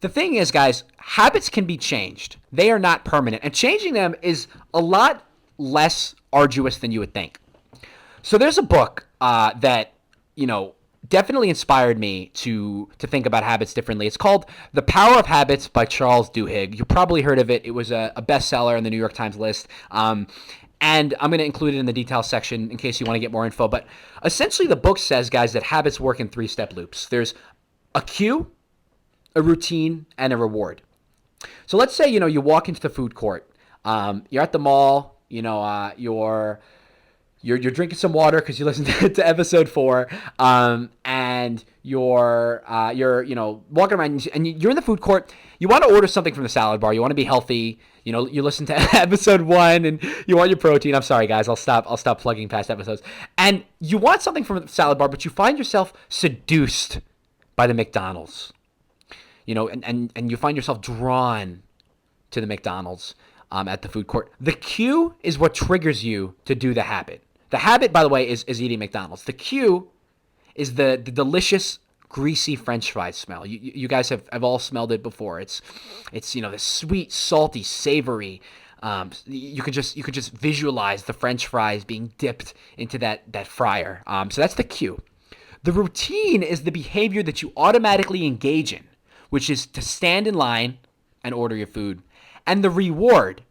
The thing is, guys, habits can be changed. They are not permanent. And changing them is a lot less arduous than you would think. So there's a book that, definitely inspired me to think about habits differently. It's called The Power of Habits by Charles Duhigg. You probably heard of it. It was a bestseller in the New York Times list. And I'm going to include it in the details section in case you want to get more info. But essentially the book says, guys, that habits work in 3-step loops. There's a cue, a routine, and a reward. So let's say, you walk into the food court. You're at the mall, you're drinking some water because you listened to episode 4, and you're walking around and you're in the food court. You want to order something from the salad bar. You want to be healthy. You listen to episode 1 and you want your protein. I'm sorry, guys. I'll stop plugging past episodes. And you want something from the salad bar, but you find yourself seduced by the McDonald's. And you find yourself drawn to the McDonald's at the food court. The cue is what triggers you to do the habit. The habit, by the way, is eating McDonald's. The cue is the delicious, greasy French fries smell. You guys have all smelled it before. It's the sweet, salty, savory. You could just visualize the French fries being dipped into that fryer. So that's the cue. The routine is the behavior that you automatically engage in, which is to stand in line and order your food. And the reward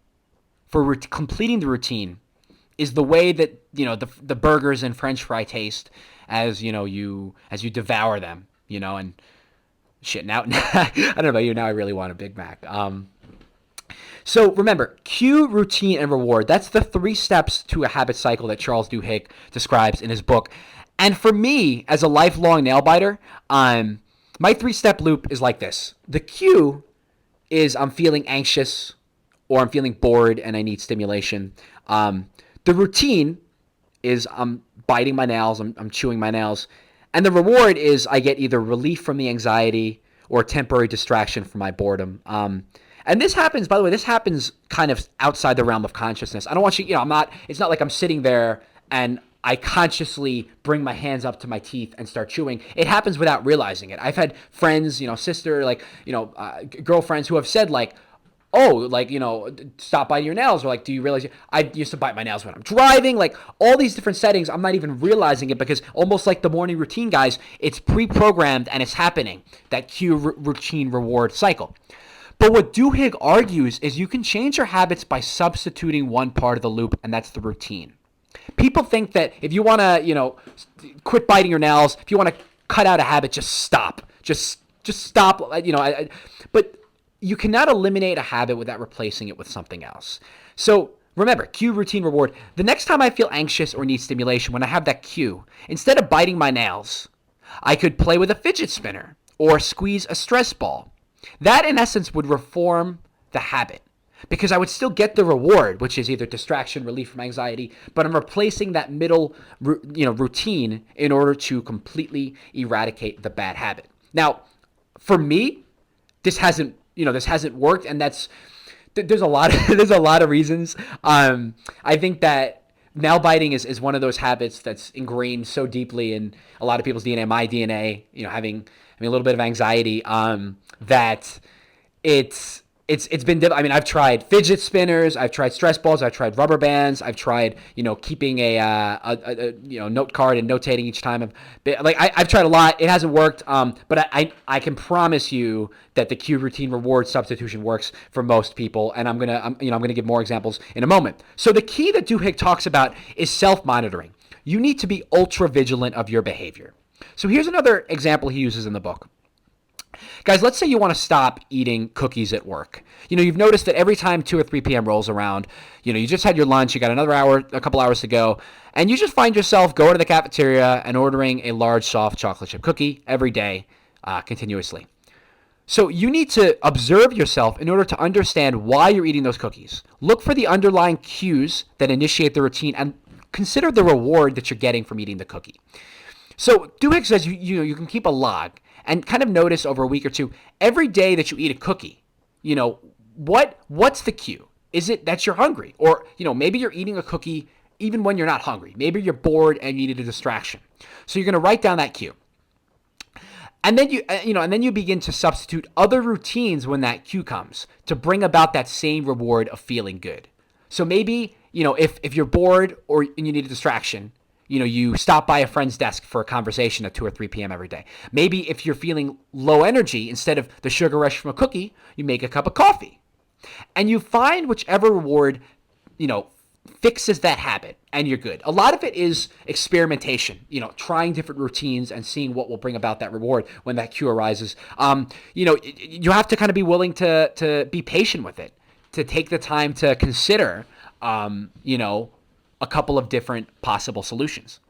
for completing the routine is the way that the burgers and French fry taste as you devour them. And shit. Now I don't know about you. Now I really want a Big Mac. So remember, cue, routine, and reward. That's the 3 steps to a habit cycle that Charles Duhigg describes in his book. And for me, as a lifelong nail biter, my 3-step loop is like this. The cue is I'm feeling anxious or I'm feeling bored and I need stimulation. The routine is I'm biting my nails, I'm chewing my nails. And the reward is I get either relief from the anxiety or temporary distraction from my boredom. And this happens, by the way, kind of outside the realm of consciousness. I don't want you, it's not like I'm sitting there and I consciously bring my hands up to my teeth and start chewing. It happens without realizing it. I've had friends, sister, girlfriends who have said stop biting your nails. Or do you realize I used to bite my nails when I'm driving? All these different settings, I'm not even realizing it because almost like the morning routine, guys, it's pre-programmed and it's happening. That cue, routine, reward cycle. But what Duhigg argues is you can change your habits by substituting one part of the loop, and that's the routine. People think that if you want to, quit biting your nails, if you want to cut out a habit, just stop. Just stop, but you cannot eliminate a habit without replacing it with something else. So remember, cue, routine, reward. The next time I feel anxious or need stimulation, when I have that cue, instead of biting my nails, I could play with a fidget spinner or squeeze a stress ball. That, in essence, would reform the habit because I would still get the reward, which is either distraction, relief from anxiety, but I'm replacing that middle, routine in order to completely eradicate the bad habit. Now, for me, this hasn't worked, and there's a lot of reasons. I think that nail biting is one of those habits that's ingrained so deeply in a lot of people's DNA, my DNA, having a little bit of anxiety, that it's been, I've tried fidget spinners, I've tried stress balls, I've tried rubber bands, I've tried, keeping a note card and notating each time. I've tried a lot. It hasn't worked. But I can promise you that the cue, routine, reward substitution works for most people. And I'm going to give more examples in a moment. So the key that Duhigg talks about is self-monitoring. You need to be ultra vigilant of your behavior. So here's another example he uses in the book. Guys, let's say you want to stop eating cookies at work. You've noticed that every time 2 or 3 p.m. rolls around, you just had your lunch, you got a couple hours to go, and you just find yourself going to the cafeteria and ordering a large soft chocolate chip cookie every day, continuously. So you need to observe yourself in order to understand why you're eating those cookies. Look for the underlying cues that initiate the routine and consider the reward that you're getting from eating the cookie. So Duhigg says you can keep a log and kind of notice over a week or two, every day that you eat a cookie, what's the cue? Is it that you're hungry? Or, maybe you're eating a cookie even when you're not hungry. Maybe you're bored and you needed a distraction. So you're going to write down that cue. And then and then you begin to substitute other routines when that cue comes to bring about that same reward of feeling good. So maybe, if you're bored or you need a distraction, you stop by a friend's desk for a conversation at 2 or 3 p.m. every day. Maybe if you're feeling low energy, instead of the sugar rush from a cookie, you make a cup of coffee. And you find whichever reward, fixes that habit, and you're good. A lot of it is experimentation, trying different routines and seeing what will bring about that reward when that cue arises. You have to kind of be willing to be patient with it, to take the time to consider, a couple of different possible solutions.